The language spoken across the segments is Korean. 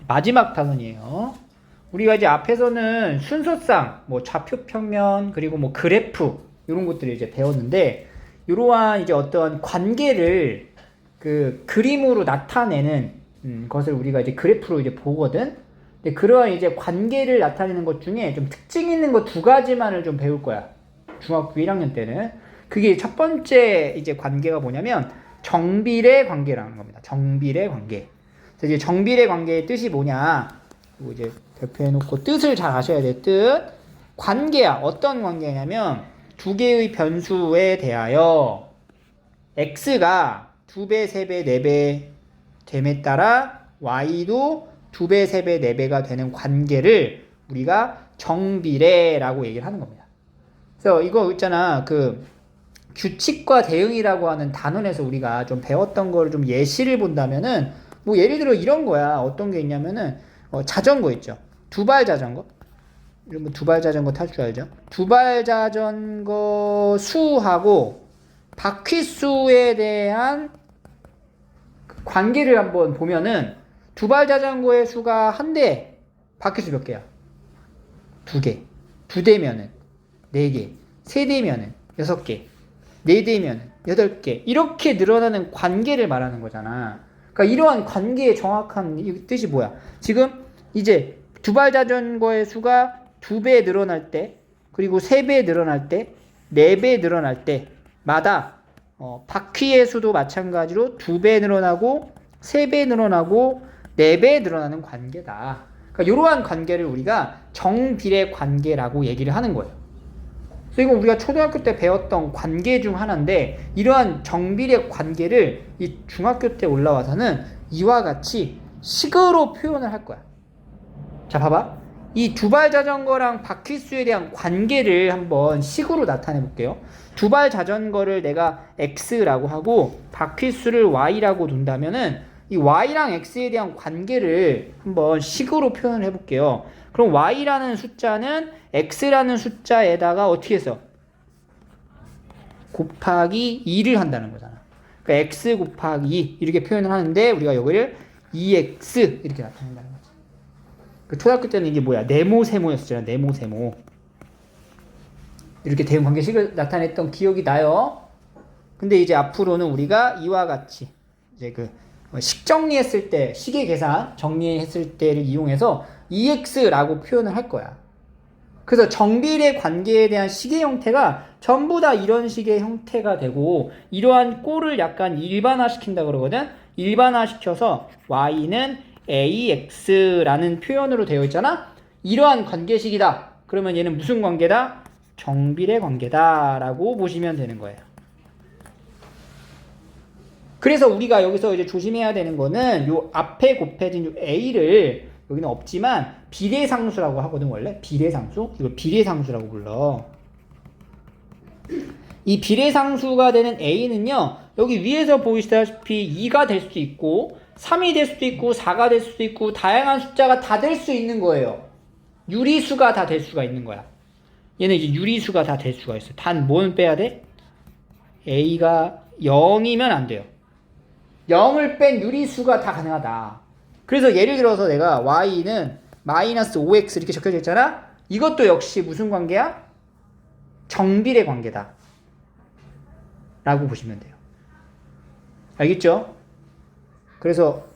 마지막 단원이에요. 우리가 이제 앞에서는 순서상 뭐 좌표 평면 그리고 뭐 그래프 이런 것들을 이제 배웠는데, 이러한 이제 어떤 관계를 그 그림으로 나타내는 것을 우리가 이제 그래프로 이제 보거든. 근데 그러한 이제 관계를 나타내는 것 중에 좀 특징 있는 거 두 가지만을 좀 배울 거야. 중학교 1학년 때는. 그게 첫 번째 이제 관계가 뭐냐면 정비례 관계라는 겁니다. 정비례 관계. 그래서 이제 정비례 관계의 뜻이 뭐냐? 그리고 이제 대표해놓고 뜻을 잘 아셔야 돼. 뜻. 관계야. 어떤 관계냐면 두 개의 변수에 대하여 x가 2배, 3배, 4배 됨에 따라 y도 2배, 3배, 4배가 되는 관계를 우리가 정비례라고 얘기를 하는 겁니다. 그래서 이거 있잖아. 그 규칙과 대응이라고 하는 단원에서 우리가 좀 배웠던 거를 좀 예시를 본다면은, 뭐 예를 들어 이런 거야. 어떤 게 있냐면은 자전거 있죠. 두발 자전거. 이런 거 두발 자전거 탈 줄 알죠? 두발 자전거 수하고 바퀴 수에 대한 관계를 한번 보면은, 두발 자전거의 수가 한 대, 바퀴 수 몇 개야? 2개. 2대면은 4개. 3대면은 6개. 4대면은 8개. 이렇게 늘어나는 관계를 말하는 거잖아. 그러니까 이러한 관계의 정확한 뜻이 뭐야? 지금 이제 두발 자전거의 수가 2배 늘어날 때, 그리고 3배 늘어날 때, 4배 늘어날 때마다 바퀴의 수도 마찬가지로 2배 늘어나고 3배 늘어나고 4배 늘어나는 관계다. 그러니까 이러한 관계를 우리가 정비례 관계라고 얘기를 하는 거예요. 그래서 이거 우리가 초등학교 때 배웠던 관계 중 하나인데, 이러한 정비례 관계를 이 중학교 때 올라와서는 이와 같이 식으로 표현을 할 거야. 자, 봐봐. 이 두발 자전거랑 바퀴 수에 대한 관계를 한번 식으로 나타내 볼게요. 두발 자전거를 내가 x라고 하고 바퀴 수를 y라고 둔다면은, 이 y랑 x에 대한 관계를 한번 식으로 표현을 해볼게요. 그럼 y라는 숫자는 x라는 숫자에다가 어떻게 해서 곱하기 2를 한다는 거잖아. 그러니까 x 곱하기 2 이렇게 표현을 하는데, 우리가 여기를 2x 이렇게 나타낸다는 거지. 그 초등학교 때는 이게 뭐야? 네모세모였었잖아. 네모세모. 이렇게 대응 관계식을 나타냈던 기억이 나요. 근데 이제 앞으로는 우리가 이와 같이 이제 그 식 정리했을 때, 식의 계산 정리했을 때를 이용해서 EX라고 표현을 할 거야. 그래서 정비례 관계에 대한 식의 형태가 전부 다 이런 식의 형태가 되고, 이러한 꼴을 약간 일반화시킨다 그러거든. 일반화시켜서 y는 AX라는 표현으로 되어 있잖아. 이러한 관계식이다. 그러면 얘는 무슨 관계다? 정비례 관계다 라고 보시면 되는 거예요. 그래서 우리가 여기서 이제 조심해야 되는 거는, 요 앞에 곱해진 요 A를, 여기는 없지만 비례상수라고 하거든. 원래 비례상수, 이거 비례상수라고 불러. 이 비례상수가 되는 A는요, 여기 위에서 보이시다시피 2가 될 수도 있고 3이 될 수도 있고 4가 될 수도 있고 다양한 숫자가 다 될 수 있는 거예요. 유리수가 다 될 수가 있는 거야. 얘는 이제 유리수가 다 될 수가 있어. 단 뭐는 빼야 돼? A가 0이면 안 돼요. 0을 뺀 유리수가 다 가능하다. 그래서 예를 들어서 내가 y는 마이너스 5x 이렇게 적혀져 있잖아. 이것도 역시 무슨 관계야? 정비례 관계다 라고 보시면 돼요. 알겠죠? 그래서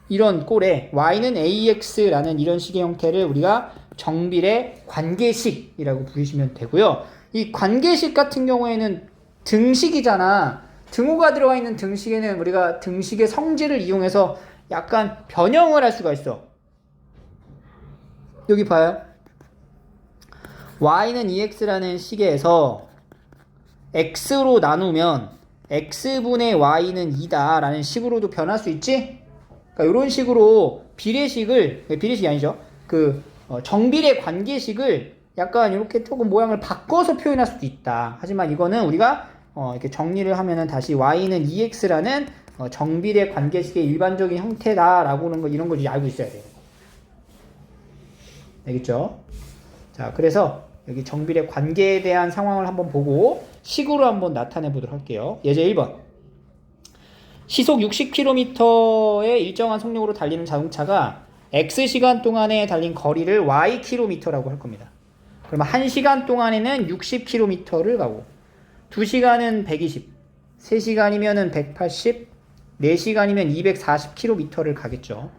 이런 꼴에 y는 ax라는 이런 식의 형태를 우리가 정비례 관계식이라고 부르시면 되고요. 이 관계식 같은 경우에는 등식이잖아. 등호가 들어가 있는 등식에는 우리가 등식의 성질을 이용해서 약간 변형을 할 수가 있어. 여기 봐요. y는 2x라는 식에서 x로 나누면 x분의 y는 2다 라는 식으로도 변할 수 있지? 그러니까 이런 식으로 비례식이 아니죠. 정비례 관계식을 약간 이렇게 조금 모양을 바꿔서 표현할 수도 있다. 하지만 이거는 우리가 이렇게 정리를 하면은 다시 y는 2x라는 정비례 관계식의 일반적인 형태다라고 하는 거, 이런 걸 알고 있어야 돼요. 알겠죠? 자, 그래서 여기 정비례 관계에 대한 상황을 한번 보고 식으로 한번 나타내 보도록 할게요. 예제 1번. 시속 60km의 일정한 속력으로 달리는 자동차가 X시간 동안에 달린 거리를 Ykm라고 할 겁니다. 그러면 1시간 동안에는 60km를 가고 2시간은 120, 3시간이면은 180, 4시간이면 240km를 가겠죠.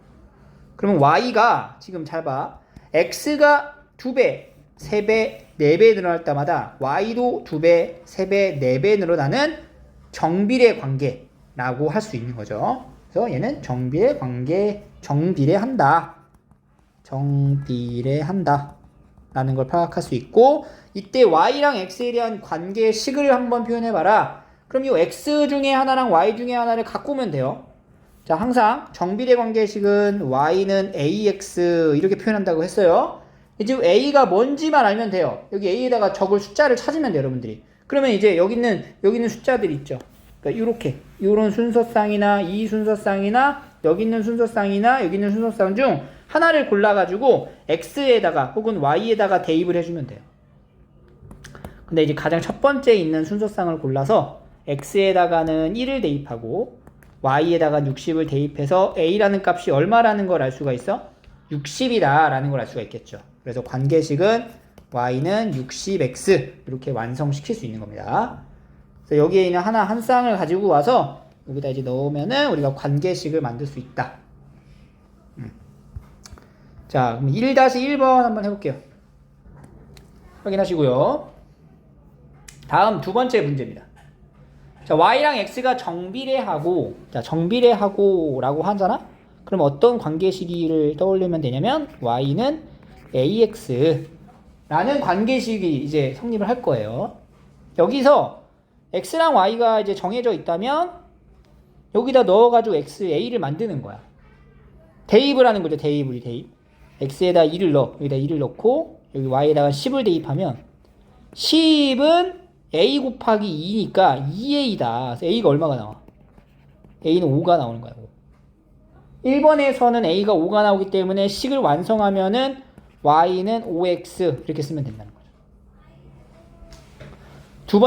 그러면 Y가 지금 잘 봐. X가 2배, 3배, 4배 늘어날 때마다 Y도 2배, 3배, 4배 늘어나는 정비례 관계라고 할 수 있는 거죠. 그래서 얘는 정비례 관계, 정비례한다. 정비례한다. 라는 걸 파악할 수 있고, 이때 Y랑 X에 대한 관계식을 한번 표현해봐라. 그럼 이 X 중에 하나랑 Y 중에 하나를 갖고 오면 돼요. 자, 항상 정비례 관계식은 Y는 AX 이렇게 표현한다고 했어요. 이제 A가 뭔지만 알면 돼요. 여기 A에다가 적을 숫자를 찾으면 돼요, 여러분들이. 그러면 이제 여기 있는 숫자들이 있죠. 그러니까 이렇게 이런 순서쌍이나 이 순서쌍이나 여기 있는 순서쌍이나 여기 있는 순서쌍 중 하나를 골라가지고 X에다가 혹은 Y에다가 대입을 해주면 돼요. 근데 이제 가장 첫 번째 있는 순서쌍을 골라서 X에다가는 1을 대입하고 Y에다가 60을 대입해서 A라는 값이 얼마라는 걸 알 수가 있어? 60이다 라는 걸 알 수가 있겠죠. 그래서 관계식은 Y는 60X 이렇게 완성시킬 수 있는 겁니다. 그래서 여기에 있는 한 쌍을 가지고 와서 여기다 이제 넣으면은 우리가 관계식을 만들 수 있다. 자, 그럼 1-1번 한번 해볼게요. 확인하시고요. 다음 두 번째 문제입니다. 자, Y랑 X가 정비례하고, 자, 정비례하고 라고 하잖아? 그럼 어떤 관계식을 떠올리면 되냐면, Y는 AX 라는 관계식이 이제 성립을 할 거예요. 여기서 X랑 Y가 이제 정해져 있다면, 여기다 넣어가지고 A를 만드는 거야. 대입을 하는 거죠, 대입. X에다 2를 넣어. 여기다 2를 넣고, 여기 Y에다가 10을 대입하면, 10은 A 곱하기 2니까 2A다. 그래서 A가 얼마가 나와? A는 5가 나오는 거야. 1번에서는 A가 5가 나오기 때문에 식을 완성하면은 Y는 5X 이렇게 쓰면 된다는 거죠. 두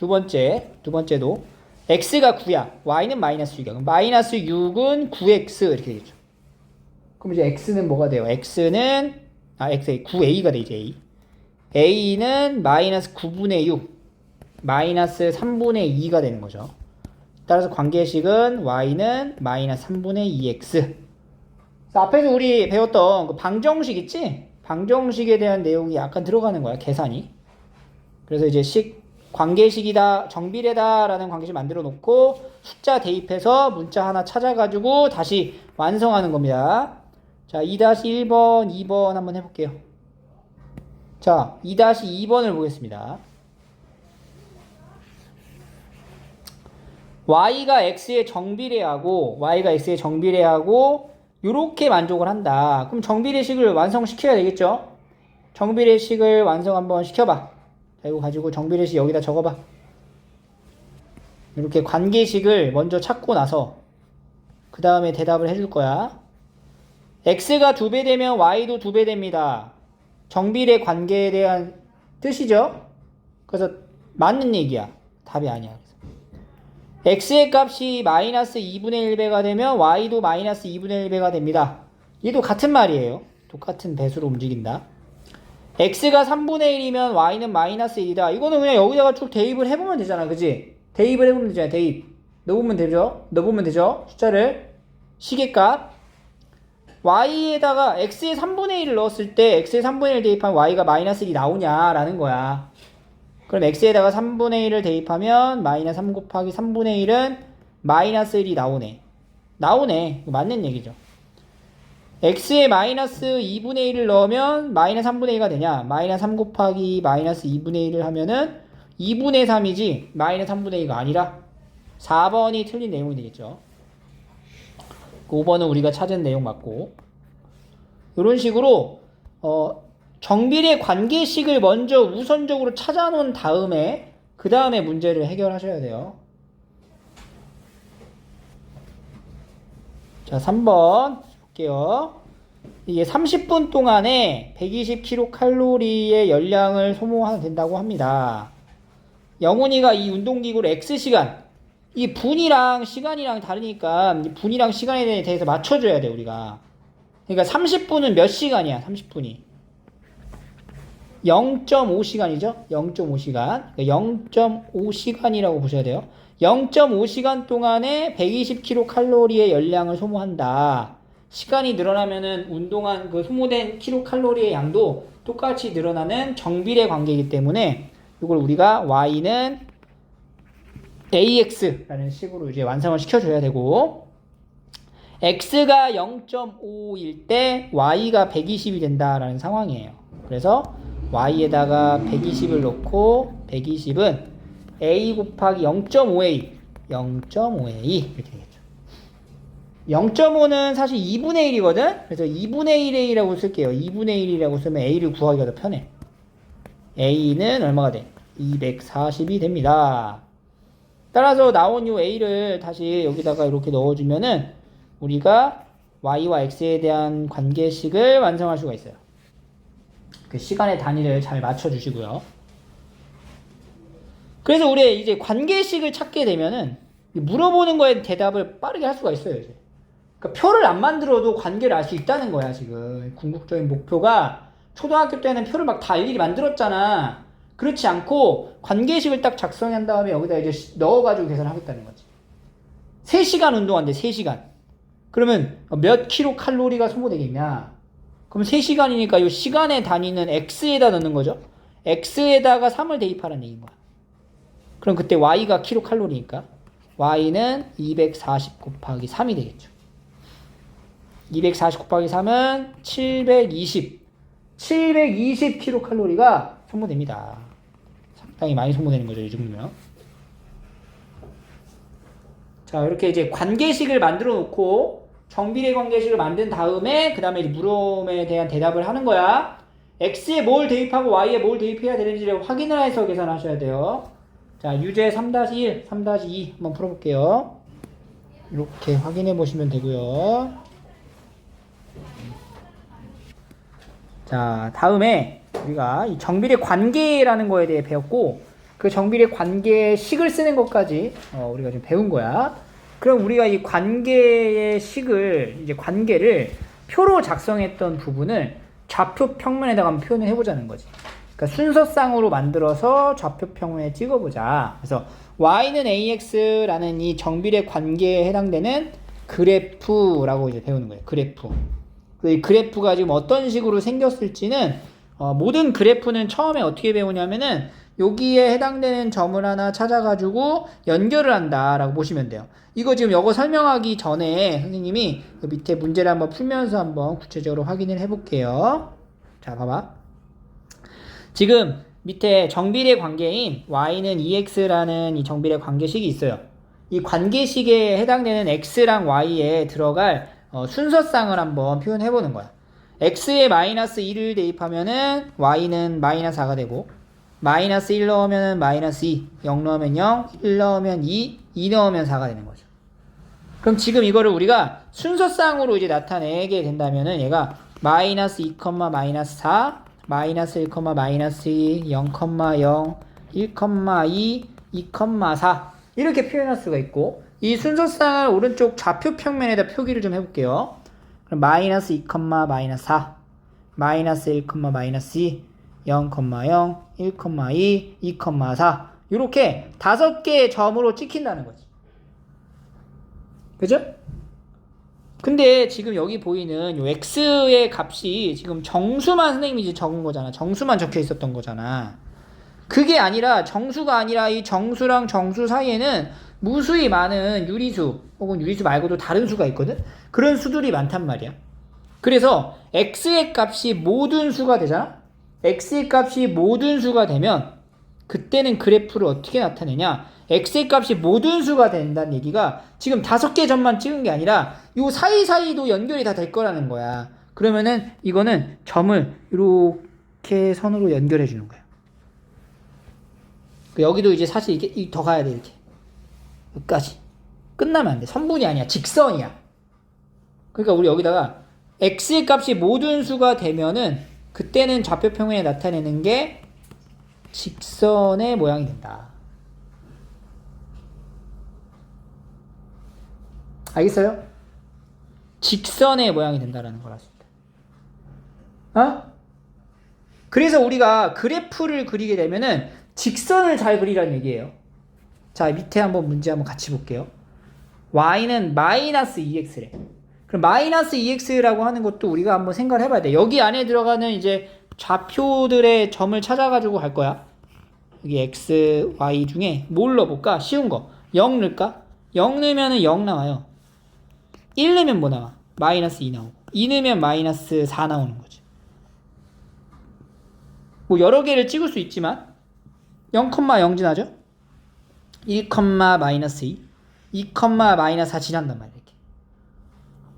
번째도 X가 9야. Y는 마이너스 6이야. 그럼 마이너스 6은 9X 이렇게 되겠죠. 그럼 이제 X는 뭐가 돼요? X는 9A가 되죠. A는 마이너스 9분의 6, 마이너스 3분의 2가 되는 거죠. 따라서 관계식은 Y는 마이너스 3분의 2X. 앞에서 우리 배웠던 그 방정식 있지? 방정식에 대한 내용이 약간 들어가는 거야, 계산이. 그래서 이제 관계식이다, 정비례다 라는 관계식 만들어 놓고 숫자 대입해서 문자 하나 찾아가지고 다시 완성하는 겁니다. 자, 2-1번, 2번 한번 해볼게요. 자, 2-2번을 보겠습니다. Y가 X에 정비례하고 요렇게 만족을 한다. 그럼 정비례식을 완성시켜야 되겠죠? 정비례식을 완성 한번 시켜봐. 자, 이거 가지고 정비례식 여기다 적어봐. 이렇게 관계식을 먼저 찾고 나서 그 다음에 대답을 해줄 거야. X가 2배 되면 Y도 2배 됩니다. 정비례 관계에 대한 뜻이죠. 그래서 맞는 얘기야. 답이 아니야. X의 값이 마이너스 2분의 1배가 되면 Y도 마이너스 2분의 1배가 됩니다. 얘도 같은 말이에요. 똑같은 배수로 움직인다. X가 3분의 1이면 Y는 마이너스 1이다. 이거는 그냥 여기다가 쭉 대입을 해보면 되잖아. 그지? 대입을 해보면 되잖아. 대입. 넣어보면 되죠. 숫자를. 시계값. Y에다가 X의 3분의 1을 넣었을 때 X의 3분의 1 대입하면 Y가 마이너스 1이 나오냐라는 거야. 그럼 X에다가 3분의 1을 대입하면 마이너스 3 곱하기 3분의 1은 마이너스 1이 나오네. 맞는 얘기죠. X에 마이너스 2분의 1을 넣으면 마이너스 3분의 1가 되냐? 마이너스 3 곱하기 마이너스 2분의 1을 하면은 2분의 3이지 마이너스 3분의 2가 아니라 4번이 틀린 내용이 되겠죠. 5번은 우리가 찾은 내용 맞고, 이런 식으로 정비례 관계식을 먼저 우선적으로 찾아놓은 다음에 그 다음에 문제를 해결하셔야 돼요. 자, 3번 볼게요. 이게 30분 동안에 120kcal의 열량을 소모한다고 합니다. 영훈이가 이 운동기구를 X시간, 이 분이랑 시간이랑 다르니까 이 분이랑 시간에 대해서 맞춰줘야 돼 우리가. 그러니까 30분은 몇 시간이야? 30분이 0.5시간이죠? 0.5시간. 0.5시간이라고 보셔야 돼요. 0.5시간 동안에 120kcal의 열량을 소모한다. 시간이 늘어나면은 운동한 그 소모된 킬로칼로리의 양도 똑같이 늘어나는 정비례 관계이기 때문에 이걸 우리가 y는 AX라는 식으로 이제 완성을 시켜줘야 되고, X가 0.5일 때 Y가 120이 된다라는 상황이에요. 그래서 Y에다가 120을 넣고 120은 A 곱하기 0.5A 0.5A 이렇게 되겠죠. 0.5는 사실 2분의 1이거든? 그래서 2분의 1A라고 쓸게요. 2분의 1이라고 쓰면 A를 구하기가 더 편해. A는 얼마가 돼? 240이 됩니다. 따라서 나온 이 A를 다시 여기다가 이렇게 넣어주면은 우리가 Y와 X에 대한 관계식을 완성할 수가 있어요. 그 시간의 단위를 잘 맞춰주시고요. 그래서 우리 이제 관계식을 찾게 되면은 물어보는 거에 대답을 빠르게 할 수가 있어요, 이제. 그러니까 표를 안 만들어도 관계를 알 수 있다는 거야, 지금. 궁극적인 목표가 초등학교 때는 표를 막 다 일일이 만들었잖아. 그렇지 않고 관계식을 딱 작성한 다음에 여기다 이제 넣어가지고 계산하겠다는 거지. 3시간 운동한대, 3시간. 그러면 몇 킬로칼로리가 소모되겠냐? 그럼 3시간이니까 이 시간의 단위는 X에다 넣는 거죠. X에다가 3을 대입하라는 얘기인 거야. 그럼 그때 Y가 킬로칼로리니까 Y는 240 곱하기 3이 되겠죠. 240 곱하기 3은 720 킬로칼로리가 소모됩니다. 상당히 많이 소모되는 거죠, 이 정도면. 자, 이렇게 이제 관계식을 만들어 놓고 정비례 관계식을 만든 다음에 그 다음에 물음에 대한 대답을 하는 거야. X에 뭘 대입하고 Y에 뭘 대입해야 되는지를 확인을 해서 계산하셔야 돼요. 자, 유제 3-1, 3-2 한번 풀어볼게요. 이렇게 확인해 보시면 되고요. 자, 다음에 우리가 이 정비례 관계라는 거에 대해 배웠고, 그 정비례 관계식을 쓰는 것까지 우리가 좀 배운 거야. 그럼 우리가 이 관계의 식을, 이제 관계를 표로 작성했던 부분을 좌표 평면에다가 한번 표현을 해보자는 거지. 그러니까 순서상으로 만들어서 좌표 평면에 찍어보자. 그래서 y는 ax라는 이 정비례 관계에 해당되는 그래프라고 이제 배우는 거예요. 그래프. 이 그래프가 지금 어떤 식으로 생겼을지는 모든 그래프는 처음에 어떻게 배우냐면은 여기에 해당되는 점을 하나 찾아가지고 연결을 한다라고 보시면 돼요. 이거 지금 이거 설명하기 전에 선생님이 그 밑에 문제를 한번 풀면서 한번 구체적으로 확인을 해볼게요. 자, 봐봐. 지금 밑에 정비례 관계인 y는 ex라는 이 정비례 관계식이 있어요. 이 관계식에 해당되는 x랑 y에 들어갈 순서상을 한번 표현해보는 거야. x에 마이너스 1을 대입하면은 y는 마이너스 4가 되고, 마이너스 1 넣으면 마이너스 2, 0 넣으면 0, 1 넣으면 2, 2 넣으면 4가 되는 거죠. 그럼 지금 이거를 우리가 순서상으로 이제 나타내게 된다면은 얘가 마이너스 2, 마이너스 4, 마이너스 1, 마이너스 2, 0, 0, 1, 2, 2, 4 이렇게 표현할 수가 있고, 이 순서상을 오른쪽 좌표 평면에다 표기를 좀 해볼게요. 그럼 마이너스 2, 마이너스 4, 마이너스 1, 마이너스 2, 0, 0, 1, 2, 2, 4 이렇게 5개의 점으로 찍힌다는 거지. 그죠? 근데 지금 여기 보이는 요 x의 값이 지금 정수만 선생님이 이제 적은 거잖아. 정수만 적혀 있었던 거잖아. 그게 아니라 정수가 아니라 이 정수랑 정수 사이에는 무수히 많은 유리수 혹은 유리수 말고도 다른 수가 있거든. 그런 수들이 많단 말이야. 그래서 x의 값이 모든 수가 되잖아. x의 값이 모든 수가 되면 그때는 그래프를 어떻게 나타내냐? x의 값이 모든 수가 된다는 얘기가 지금 5개 점만 찍은 게 아니라 요 사이사이도 연결이 다 될 거라는 거야. 그러면은 이거는 점을 이렇게 선으로 연결해 주는 거야. 여기도 이제 사실 이게 더 가야 돼. 이렇게 여기까지 끝나면 안 돼. 선분이 아니야. 직선이야. 그러니까 우리 여기다가 x의 값이 모든 수가 되면은 그때는 좌표 평면에 나타내는 게 직선의 모양이 된다. 알겠어요? 직선의 모양이 된다라는 걸 알 수 있다. 어? 그래서 우리가 그래프를 그리게 되면은 직선을 잘 그리라는 얘기예요. 자, 밑에 한번 문제 한번 같이 볼게요. y는 마이너스 2x래. 그럼 마이너스 2x라고 하는 것도 우리가 한번 생각을 해봐야 돼. 여기 안에 들어가는 이제 좌표들의 점을 찾아가지고 갈 거야. 여기 x, y 중에 뭘 넣어볼까? 쉬운 거. 0 넣을까? 0 넣으면 0 나와요. 1 넣으면 뭐 나와? 마이너스 2 나오고. 2 넣으면 마이너스 4 나오는 거지. 뭐 여러 개를 찍을 수 있지만 0,0 지나죠? 1, 마이너스 2, 2, 마이너스 4 지난단 말이야. 이렇게.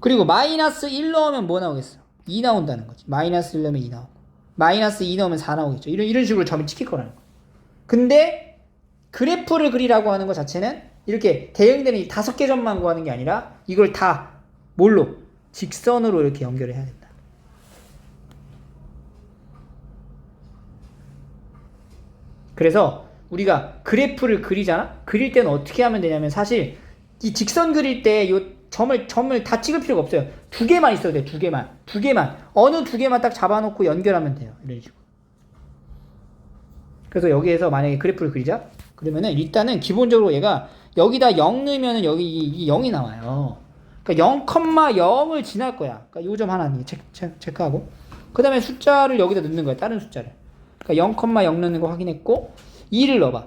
그리고 마이너스 1 넣으면 뭐 나오겠어? 2 나온다는 거지. 마이너스 1 넣으면 2 나오고 마이너스 2 넣으면 4 나오겠죠. 이런 식으로 점이 찍힐 거라는 거야. 근데 그래프를 그리라고 하는 것 자체는 이렇게 대응되는 이 5개 점만 구하는 게 아니라 이걸 다 뭘로? 직선으로 이렇게 연결을 해야 된다. 그래서 우리가 그래프를 그리잖아? 그릴 때는 어떻게 하면 되냐면 사실 이 직선 그릴 때 요 점을 다 찍을 필요가 없어요. 2개만 있어도 돼. 2개만. 어느 2개만 딱 잡아놓고 연결하면 돼요. 이런 식으로. 그래서 여기에서 만약에 그래프를 그리자. 그러면은 일단은 기본적으로 얘가 여기다 0 넣으면은 여기 0이 나와요. 그러니까 0,0을 지날 거야. 그러니까 요 점 하나 체크하고. 그 다음에 숫자를 여기다 넣는 거야. 다른 숫자를. 그러니까 0,0 넣는 거 확인했고 2를 넣어봐.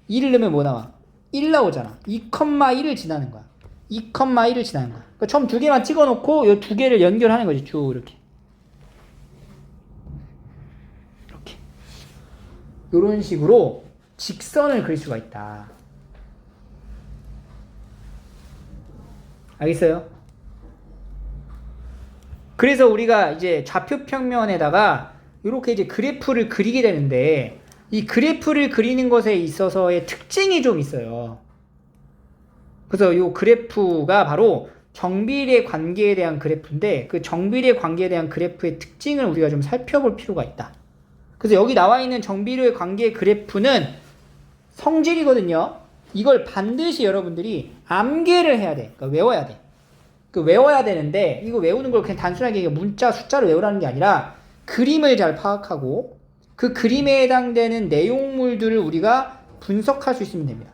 2를 넣으면 뭐 나와? 1 나오잖아. 2,1을 지나는 거야. 2,1을 지나는 거야. 그러니까 처음 2개만 찍어놓고 이 2개를 연결하는 거지. 쭉 이렇게. 이렇게. 이런 식으로 직선을 그릴 수가 있다. 알겠어요? 그래서 우리가 이제 좌표 평면에다가 이렇게 이제 그래프를 그리게 되는데 이 그래프를 그리는 것에 있어서의 특징이 좀 있어요. 그래서 이 그래프가 바로 정비례 관계에 대한 그래프인데 그 정비례 관계에 대한 그래프의 특징을 우리가 좀 살펴볼 필요가 있다. 그래서 여기 나와 있는 정비례 관계 그래프는 성질이거든요. 이걸 반드시 여러분들이 암기를 해야 돼. 그러니까 외워야 돼. 외워야 되는데 이거 외우는 걸 그냥 단순하게 문자, 숫자로 외우라는 게 아니라 그림을 잘 파악하고 그 그림에 해당되는 내용물들을 우리가 분석할 수 있으면 됩니다.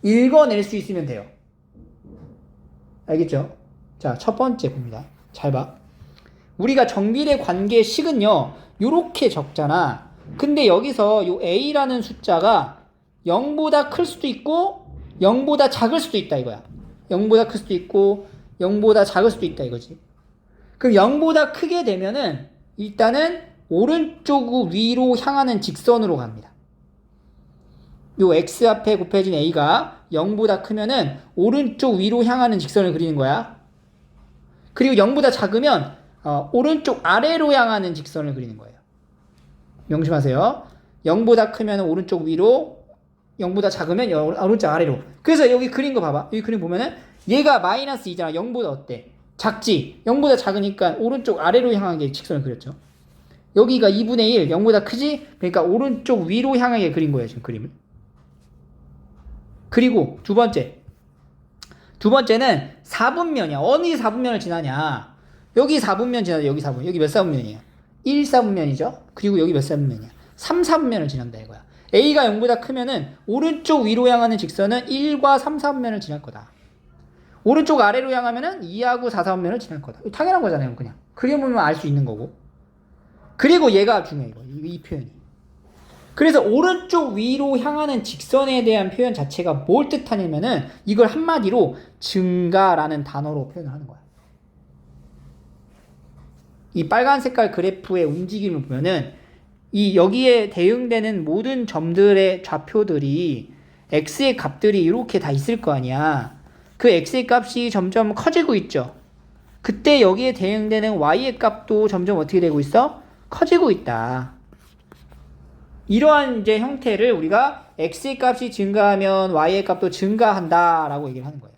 읽어낼 수 있으면 돼요. 알겠죠? 자, 첫 번째 봅니다. 잘 봐. 우리가 정비례 관계식은요, 요렇게 적잖아. 근데 여기서 요 A라는 숫자가 0보다 클 수도 있고 0보다 작을 수도 있다 이거야. 0보다 클 수도 있고 0보다 작을 수도 있다 이거지. 그럼 0보다 크게 되면은 일단은 오른쪽 위로 향하는 직선으로 갑니다. 요 x 앞에 곱해진 a가 0보다 크면은 오른쪽 위로 향하는 직선을 그리는 거야. 그리고 0보다 작으면 오른쪽 아래로 향하는 직선을 그리는 거예요. 명심하세요. 0보다 크면 오른쪽 위로, 0보다 작으면 오른쪽 아래로. 그래서 여기 그린 거 봐봐. 여기 그림 보면은 얘가 마이너스 2잖아. 0보다 어때? 작지? 0보다 작으니까 오른쪽 아래로 향하게 직선을 그렸죠. 여기가 2분의 1, 0보다 크지? 그러니까 오른쪽 위로 향하게 그린 거예요. 지금 그림을. 그리고 두 번째는 4분면이야. 어느 4분면을 지나냐? 여기 4분면 지나죠. 여기 4분면. 여기 몇 4분면이에요? 1, 4분면이죠. 그리고 여기 몇 4분면이야? 3, 4분면을 지난다 이거야. A가 0보다 크면은 오른쪽 위로 향하는 직선은 1과 3, 4분면을 지날 거다. 오른쪽 아래로 향하면은 2하고 4, 4분면을 지날 거다. 당연한 거잖아요. 그냥. 그려보면 알 수 있는 거고. 그리고 얘가 중요해. 이 표현이. 그래서 오른쪽 위로 향하는 직선에 대한 표현 자체가 뭘 뜻하냐면은 이걸 한마디로 증가라는 단어로 표현을 하는 거야. 이 빨간 색깔 그래프의 움직임을 보면은 이 여기에 대응되는 모든 점들의 좌표들이 x의 값들이 이렇게 다 있을 거 아니야. 그 x의 값이 점점 커지고 있죠. 그때 여기에 대응되는 y의 값도 점점 어떻게 되고 있어? 커지고 있다. 이러한 이제 형태를 우리가 x의 값이 증가하면 y의 값도 증가한다라고 얘기를 하는 거예요.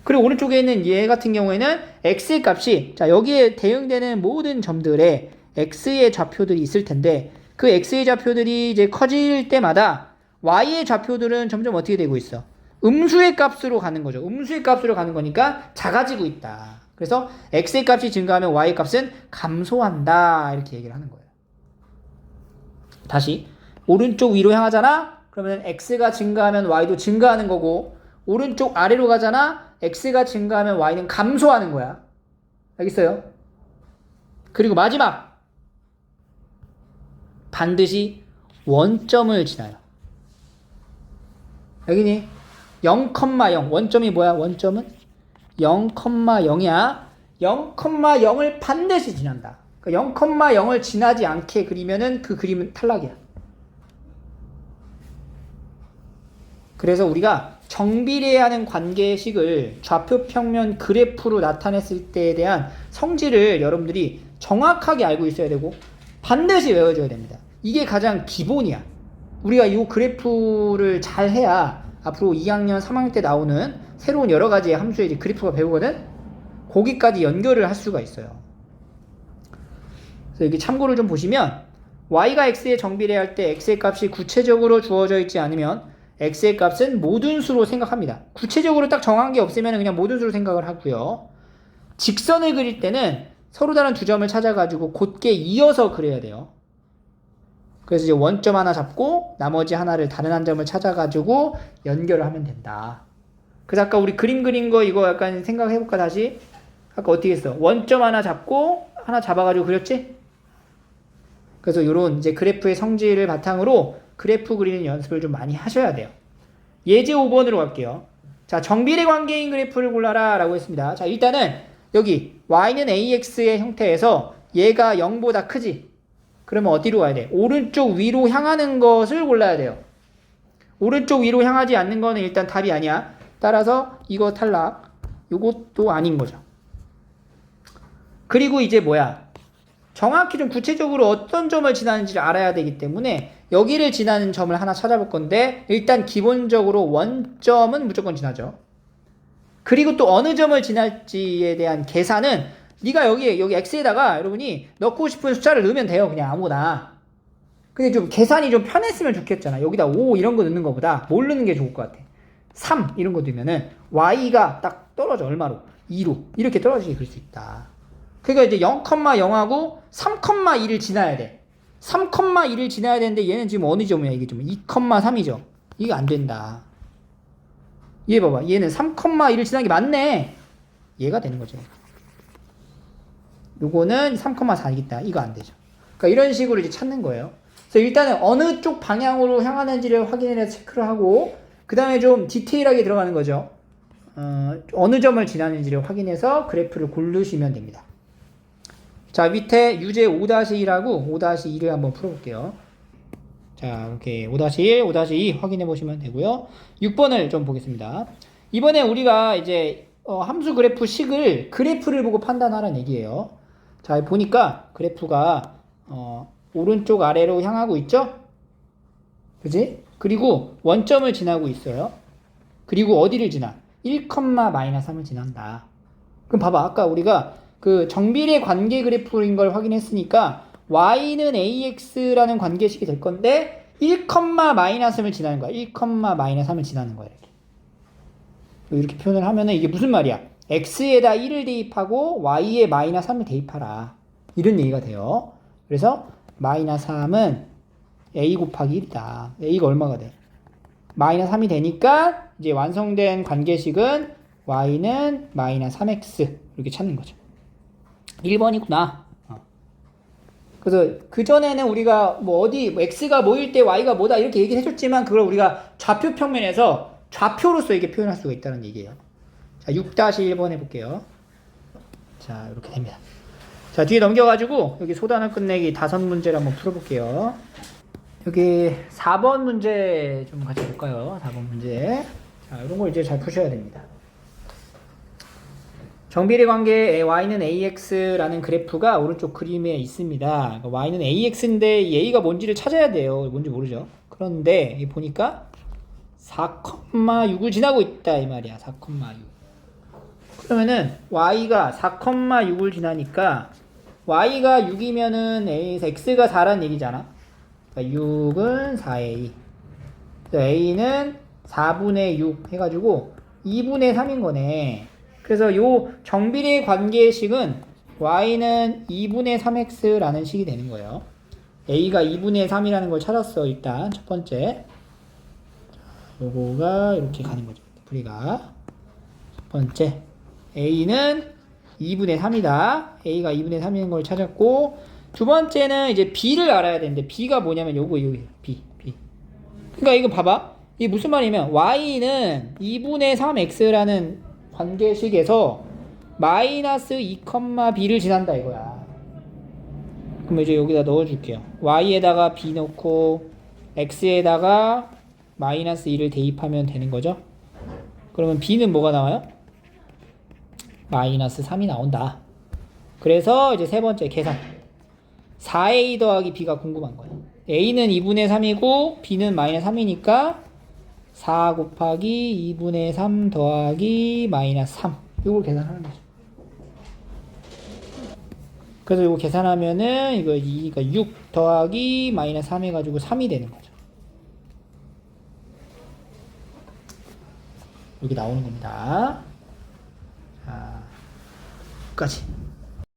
그리고 오른쪽에 있는 얘 같은 경우에는 x의 값이 자 여기에 대응되는 모든 점들에 x의 좌표들이 있을 텐데 그 x의 좌표들이 이제 커질 때마다 y의 좌표들은 점점 어떻게 되고 있어? 음수의 값으로 가는 거죠. 음수의 값으로 가는 거니까 작아지고 있다. 그래서 x의 값이 증가하면 y의 값은 감소한다. 이렇게 얘기를 하는 거예요. 다시 오른쪽 위로 향하잖아? 그러면 x가 증가하면 y도 증가하는 거고, 오른쪽 아래로 가잖아? x가 증가하면 y는 감소하는 거야. 알겠어요? 그리고 마지막, 반드시 원점을 지나요. 여기니 0,0 원점이 뭐야? 원점은 0,0이야. 0,0을 반드시 지난다. 그러니까 0,0을 지나지 않게 그리면은 그 그림은 탈락이야. 그래서 우리가 정비례하는 관계식을 좌표 평면 그래프로 나타냈을 때에 대한 성질을 여러분들이 정확하게 알고 있어야 되고 반드시 외워줘야 됩니다. 이게 가장 기본이야. 우리가 이 그래프를 잘 해야 앞으로 2학년, 3학년 때 나오는 새로운 여러 가지의 함수의 이제 그래프가 배우거든? 거기까지 연결을 할 수가 있어요. 그래서 여기 참고를 좀 보시면 y가 x에 정비례할 때 x의 값이 구체적으로 주어져 있지 않으면 x의 값은 모든 수로 생각합니다. 구체적으로 딱 정한 게 없으면 그냥 모든 수로 생각을 하고요. 직선을 그릴 때는 서로 다른 두 점을 찾아가지고 곧게 이어서 그려야 돼요. 그래서 이제 원점 하나 잡고 나머지 하나를 다른 한 점을 찾아가지고 연결을 하면 된다. 그래서 아까 우리 그림 그린 거 이거 약간 생각해볼까 다시? 아까 어떻게 했어? 원점 하나 잡고 하나 잡아가지고 그렸지? 그래서 이런 이제 그래프의 성질을 바탕으로 그래프 그리는 연습을 좀 많이 하셔야 돼요. 예제 5번으로 갈게요. 자, 정비례 관계인 그래프를 골라라 라고 했습니다. 자, 일단은 여기 y는 ax의 형태에서 얘가 0보다 크지? 그러면 어디로 가야 돼? 오른쪽 위로 향하는 것을 골라야 돼요. 오른쪽 위로 향하지 않는 거는 일단 답이 아니야. 따라서 이거 탈락. 이것도 아닌 거죠. 그리고 이제 뭐야? 정확히 좀 구체적으로 어떤 점을 지나는지를 알아야 되기 때문에 여기를 지나는 점을 하나 찾아볼 건데 일단 기본적으로 원점은 무조건 지나죠. 그리고 또 어느 점을 지날지에 대한 계산은 네가 여기 x에다가 여러분이 넣고 싶은 숫자를 넣으면 돼요. 그냥 아무거나. 근데 좀 계산이 좀 편했으면 좋겠잖아. 여기다 5 이런 거 넣는 것보다 뭘 넣는 게 좋을 것 같아? 3 이런 거 넣으면은 y가 딱 떨어져. 얼마로? 2로. 이렇게 떨어지게 그릴 수 있다. 그러니까 이제 0,0하고 3,2를 지나야 돼. 3,2를 지나야 되는데 얘는 지금 어느 점이야? 이게 좀 2,3이죠. 이게 안 된다. 얘 봐봐. 얘는 3,2를 지나는 게 맞네. 얘가 되는 거죠. 요거는 3,4이겠다. 이거 안 되죠. 그러니까 이런 식으로 이제 찾는 거예요. 그래서 일단은 어느 쪽 방향으로 향하는지를 확인해서 체크를 하고 그 다음에 좀 디테일하게 들어가는 거죠. 어느 점을 지나는지를 확인해서 그래프를 고르시면 됩니다. 자, 밑에 유제 5-1하고 5-2를 한번 풀어볼게요. 자, 이렇게 5-1, 5-2 확인해 보시면 되고요. 6번을 좀 보겠습니다. 이번에 우리가 이제 함수 그래프 식을 그래프를 보고 판단하라는 얘기예요. 자, 보니까 그래프가 오른쪽 아래로 향하고 있죠? 그지? 그리고 원점을 지나고 있어요. 그리고 어디를 지나? 1,-3을 지난다. 그럼 봐봐. 아까 우리가 그 정비례 관계 그래프인 걸 확인했으니까 y는 ax라는 관계식이 될 건데 1,-3을 지나는 거야. 1,-3을 지나는 거야. 이렇게 표현을 하면은 이게 무슨 말이야? x에다 1을 대입하고 y에 -3을 대입하라. 이런 얘기가 돼요. 그래서 -3은 a 곱하기 1이다. a가 얼마가 돼? -3이 되니까 이제 완성된 관계식은 y는 -3x 이렇게 찾는 거죠. 1번이구나. 그래서 그전에는 우리가 뭐 어디 x가 뭐일 때 y가 뭐다 이렇게 얘기를 해줬지만 그걸 우리가 좌표 평면에서 좌표로서 이렇게 표현할 수가 있다는 얘기예요. 자, 6-1번 해볼게요. 자, 이렇게 됩니다. 자, 뒤에 넘겨가지고 여기 소단을 끝내기 5문제를 한번 풀어볼게요. 여기 4번 문제 좀 같이 볼까요? 4번 문제. 자, 이런 걸 이제 잘 푸셔야 됩니다. 정비례 관계의 y는 ax라는 그래프가 오른쪽 그림에 있습니다. y는 ax인데 a가 뭔지를 찾아야 돼요. 뭔지 모르죠. 그런데 보니까 4,6을 지나고 있다 이 말이야. 4,6. 그러면은 y가 4,6을 지나니까 y가 6이면은 x가 4란 얘기잖아. 그러니까 6은 4a. a는 4분의 6 해가지고 2분의 3인 거네. 그래서 요 정비례 관계식은 y는 2분의 3x라는 식이 되는 거예요. a가 2분의 3이라는 걸 찾았어. 일단 첫 번째 요거가 이렇게 가는 거죠. 풀이가 첫 번째 a는 2분의 3이다. a가 2분의 3인 걸 찾았고, 두 번째는 이제 b를 알아야 되는데 b가 뭐냐면 요거 여기 b. 그러니까 이거 봐봐. 이게 무슨 말이냐면 y는 2분의 3x라는 관계식에서 마이너스 2,b를 지난다 이거야. 그럼 이제 여기다 넣어줄게요. y에다가 b 넣고 x에다가 마이너스 2를 대입하면 되는 거죠. 그러면 b는 뭐가 나와요? 마이너스 3이 나온다. 그래서 이제 세 번째 계산 4a 더하기 b가 궁금한 거예요. a는 2분의 3이고 b는 마이너스 3이니까 4 곱하기 2분의 3 더하기 마이너스 3 이걸 계산하는 거죠. 그래서 이거 계산하면은 이거 6 더하기 마이너스 3 해가지고 3이 되는 거죠. 여기 나오는 겁니다. 자, 끝까지.